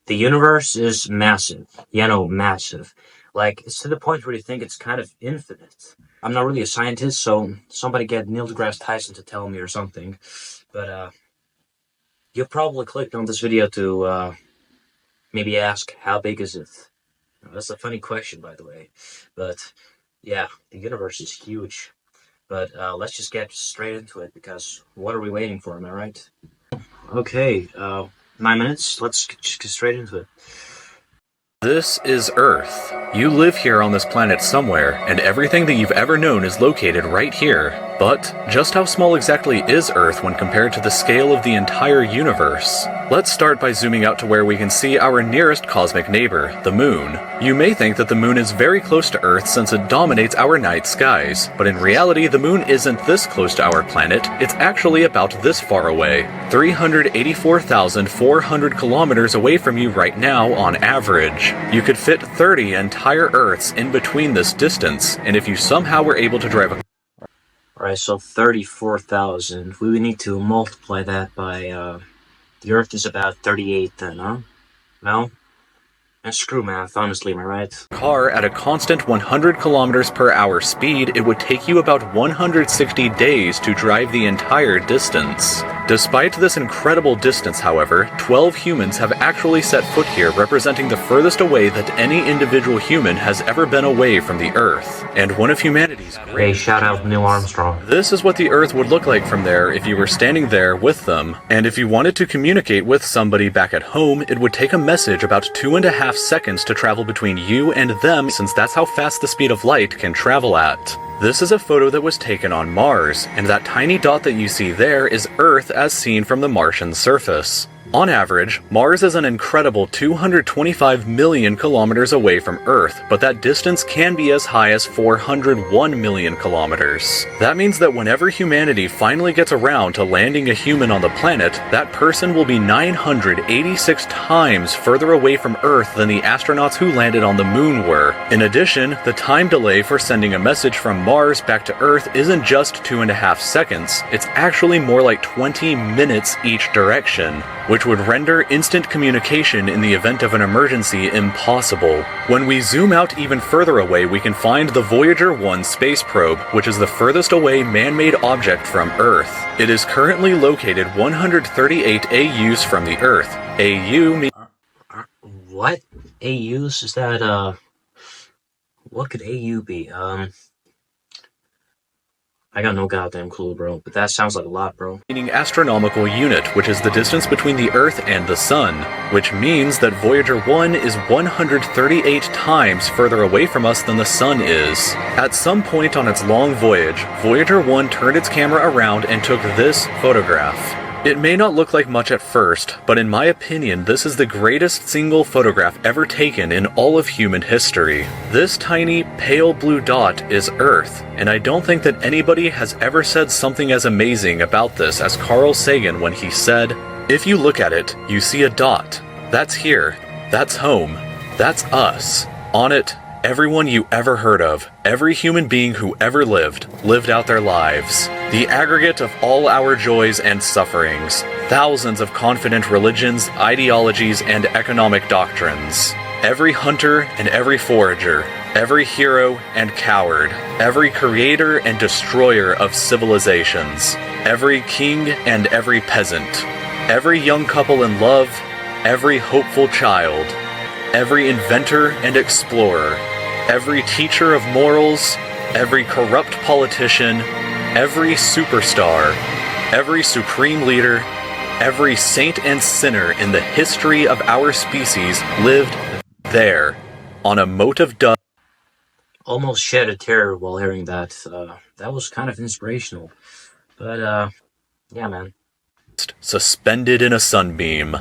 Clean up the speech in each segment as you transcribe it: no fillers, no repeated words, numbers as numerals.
The universe is massive. Yeah, no, massive. Like, it's to the point where you think it's kind of infinite. I'm not really a scientist, so somebody get Neil deGrasse Tyson to tell me or something. But, you probably clicked on this video to, maybe ask, how big is it? That's a funny question, by the way. But, yeah, the universe is huge. But, let's just get straight into it, because what are we waiting for, am I right? Okay, 9 minutes. Let's just get straight into it. This is Earth. You live here on this planet somewhere, and everything that you've ever known is located right here. But just how small exactly is Earth when compared to the scale of the entire universe? Let's start by zooming out to where we can see our nearest cosmic neighbor, the Moon. You may think that the Moon is very close to Earth since it dominates our night skies, but in reality the Moon isn't this close to our planet, it's actually about this far away. 384,400 kilometers away from you right now on average. You could fit 30 entire Earths in between this distance, and if you somehow were able to drive a Alright, so 34,000. We would need to multiply that by, the Earth is about 38 then, huh? No? And screw math, honestly, am I right? car at a constant 100 kilometers per hour speed, it would take you about 160 days to drive the entire distance. Despite this incredible distance, however, 12 humans have actually set foot here, representing the furthest away that any individual human has ever been away from the Earth. And one of humanity's Hey, greatest... shout out Neil Armstrong. This is what the Earth would look like from there if you were standing there with them. And if you wanted to communicate with somebody back at home, it would take a message about 2.5 seconds to travel between you and them, since that's how fast the speed of light can travel at. This is a photo that was taken on Mars, and that tiny dot that you see there is Earth as seen from the Martian surface. On average, Mars is an incredible 225 million kilometers away from Earth, but that distance can be as high as 401 million kilometers. That means that whenever humanity finally gets around to landing a human on the planet, that person will be 986 times further away from Earth than the astronauts who landed on the Moon were. In addition, the time delay for sending a message from Mars back to Earth isn't just 2.5 seconds, it's actually more like 20 minutes each direction, which would render instant communication in the event of an emergency impossible. When we zoom out even further away, we can find the Voyager 1 space probe, which is the furthest away man-made object from Earth. It is currently located 138 AUs from the Earth. AU means... What? AUs? Is that, what could AU be? I got no goddamn clue, bro, but that sounds like a lot, bro. Meaning astronomical unit, which is the distance between the Earth and the Sun, which means that Voyager 1 is 138 times further away from us than the Sun is. At some point on its long voyage, Voyager 1 turned its camera around and took this photograph. It may not look like much at first, but in my opinion, this is the greatest single photograph ever taken in all of human history. This tiny, pale blue dot is Earth, and I don't think that anybody has ever said something as amazing about this as Carl Sagan when he said, "If you look at it, you see a dot. That's here. That's home. That's us. On it, everyone you ever heard of, every human being who ever lived out their lives. The aggregate of all our joys and sufferings, thousands of confident religions, ideologies, and economic doctrines. Every hunter and every forager, every hero and coward, every creator and destroyer of civilizations, every king and every peasant, every young couple in love, every hopeful child, every inventor and explorer, every teacher of morals, every corrupt politician, every superstar, every supreme leader, every saint and sinner in the history of our species lived there, on a mote of dust." Almost shed a tear while hearing that. That was kind of inspirational. But, yeah, man. Suspended in a sunbeam.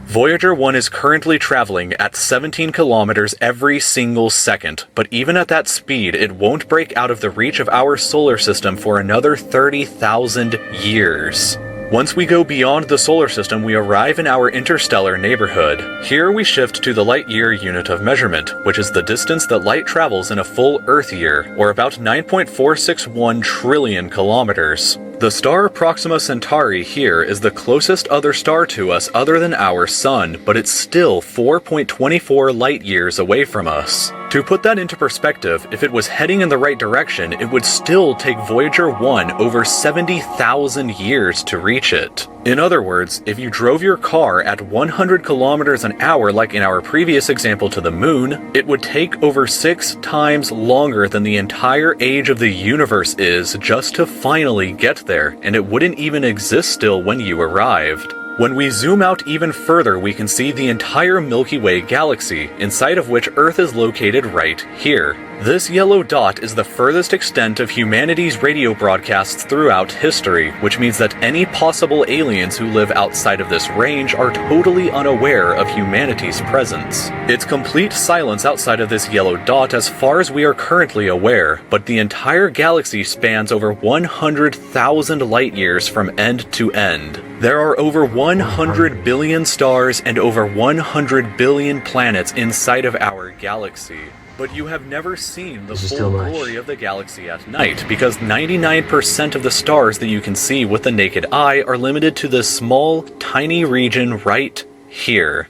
Voyager 1 is currently traveling at 17 kilometers every single second, but even at that speed, it won't break out of the reach of our solar system for another 30,000 years. Once we go beyond the solar system, we arrive in our interstellar neighborhood. Here we shift to the light year unit of measurement, which is the distance that light travels in a full Earth year, or about 9.461 trillion kilometers. The star Proxima Centauri here is the closest other star to us other than our Sun, but it's still 4.24 light years away from us. To put that into perspective, if it was heading in the right direction, it would still take Voyager 1 over 70,000 years to reach it. In other words, if you drove your car at 100 kilometers an hour like in our previous example to the moon, it would take over 6 times longer than the entire age of the universe is just to finally get there, and it wouldn't even exist still when you arrived. When we zoom out even further, we can see the entire Milky Way galaxy, inside of which Earth is located right here. This yellow dot is the furthest extent of humanity's radio broadcasts throughout history, which means that any possible aliens who live outside of this range are totally unaware of humanity's presence. It's complete silence outside of this yellow dot as far as we are currently aware, but the entire galaxy spans over 100,000 light years from end to end. There are over 100 billion stars and over 100 billion planets inside of our galaxy. But you have never seen the full glory of the galaxy at night, because 99% of the stars that you can see with the naked eye are limited to this small, tiny region right here.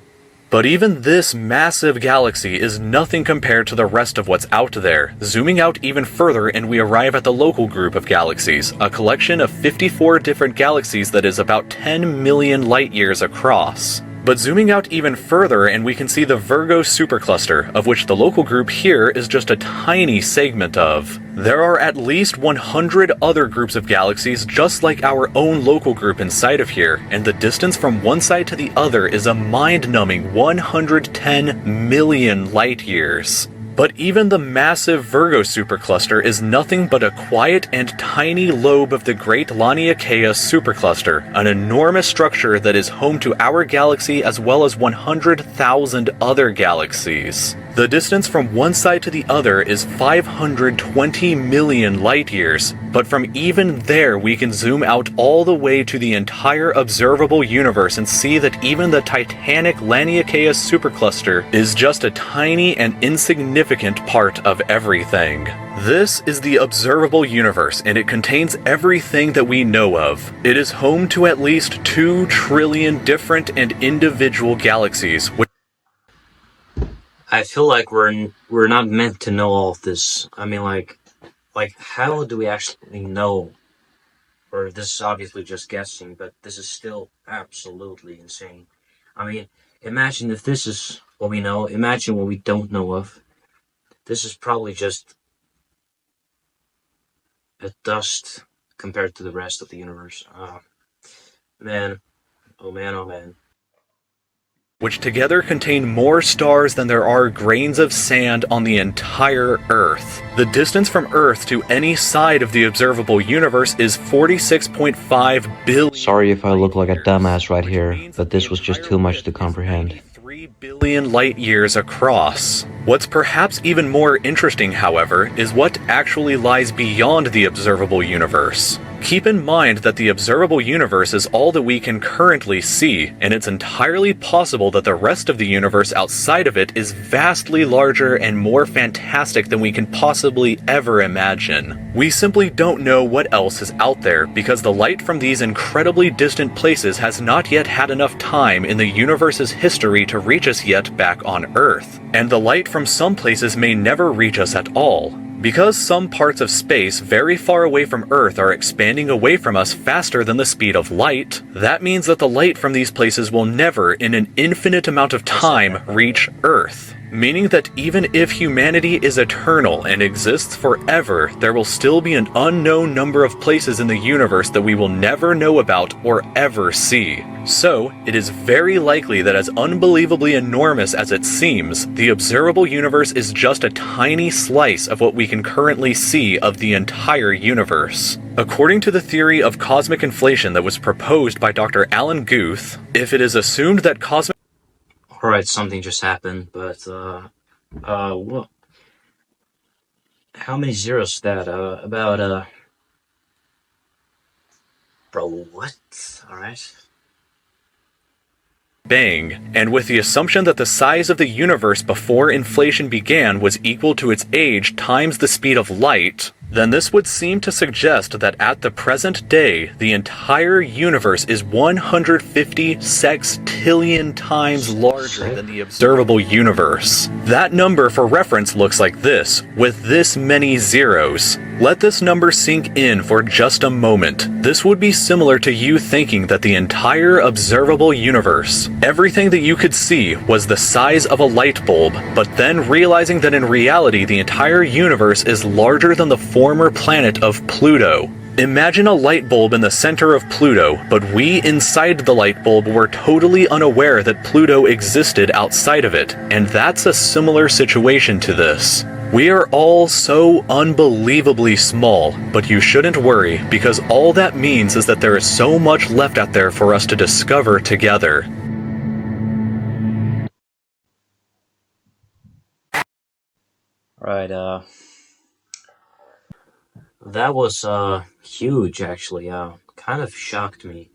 But even this massive galaxy is nothing compared to the rest of what's out there. Zooming out even further and we arrive at the local group of galaxies, a collection of 54 different galaxies that is about 10 million light years across. But zooming out even further and we can see the Virgo supercluster, of which the local group here is just a tiny segment of. There are at least 100 other groups of galaxies just like our own local group inside of here, and the distance from one side to the other is a mind-numbing 110 million light years. But even the massive Virgo supercluster is nothing but a quiet and tiny lobe of the Great Laniakea supercluster, an enormous structure that is home to our galaxy as well as 100,000 other galaxies. The distance from one side to the other is 520 million light years, but from even there we can zoom out all the way to the entire observable universe and see that even the titanic Laniakea supercluster is just a tiny and insignificant part of everything. This is the observable universe, and it contains everything that we know of. It is home to at least 2 trillion different and individual galaxies, which I feel like we're not meant to know all of this. I mean, like how do we actually know? Or this is obviously just guessing, but this is still absolutely insane. I mean, imagine if this is what we know. Imagine what we don't know of. This is probably just a dust compared to the rest of the universe. Man. Oh man, oh man. Which together contain more stars than there are grains of sand on the entire Earth. The distance from Earth to any side of the observable universe is 46.5 billion. Sorry if I look like a dumbass right here, but this was just too much to comprehend. 3 billion light years across. What's perhaps even more interesting, however, is what actually lies beyond the observable universe. Keep in mind that the observable universe is all that we can currently see, and it's entirely possible that the rest of the universe outside of it is vastly larger and more fantastic than we can possibly ever imagine. We simply don't know what else is out there, because the light from these incredibly distant places has not yet had enough time in the universe's history to reach us yet back on Earth, and the light from some places may never reach us at all. Because some parts of space very far away from Earth are expanding away from us faster than the speed of light, that means that the light from these places will never, in an infinite amount of time, reach Earth. Meaning that even if humanity is eternal and exists forever, there will still be an unknown number of places in the universe that we will never know about or ever see. So, it is very likely that as unbelievably enormous as it seems, the observable universe is just a tiny slice of what we can currently see of the entire universe. According to the theory of cosmic inflation that was proposed by Dr. Alan Guth, if it is assumed that cosmic... Alright, something just happened, but, what? How many zeros is that? Bro, what? Alright. Bang, and with the assumption that the size of the universe before inflation began was equal to its age times the speed of light, then this would seem to suggest that at the present day, the entire universe is 150 sextillion times larger than the observable universe. That number for reference looks like this, with this many zeros. Let this number sink in for just a moment. This would be similar to you thinking that the entire observable universe, everything that you could see, was the size of a light bulb, but then realizing that in reality the entire universe is larger than the former planet of Pluto. Imagine a light bulb in the center of Pluto, but we inside the light bulb were totally unaware that Pluto existed outside of it, and that's a similar situation to this. We are all so unbelievably small, but you shouldn't worry, because all that means is that there is so much left out there for us to discover together. Right, that was huge actually. Kind of shocked me.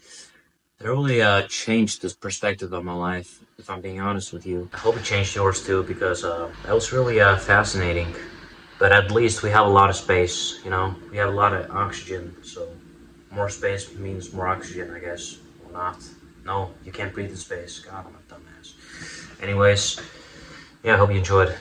It really changed this perspective of my life, if I'm being honest with you. I hope it changed yours too, because that was really fascinating. But at least we have a lot of space, you know? We have a lot of oxygen, so more space means more oxygen, I guess. Or not. No, you can't breathe in space. God, I'm a dumbass. Anyways, yeah, I hope you enjoyed.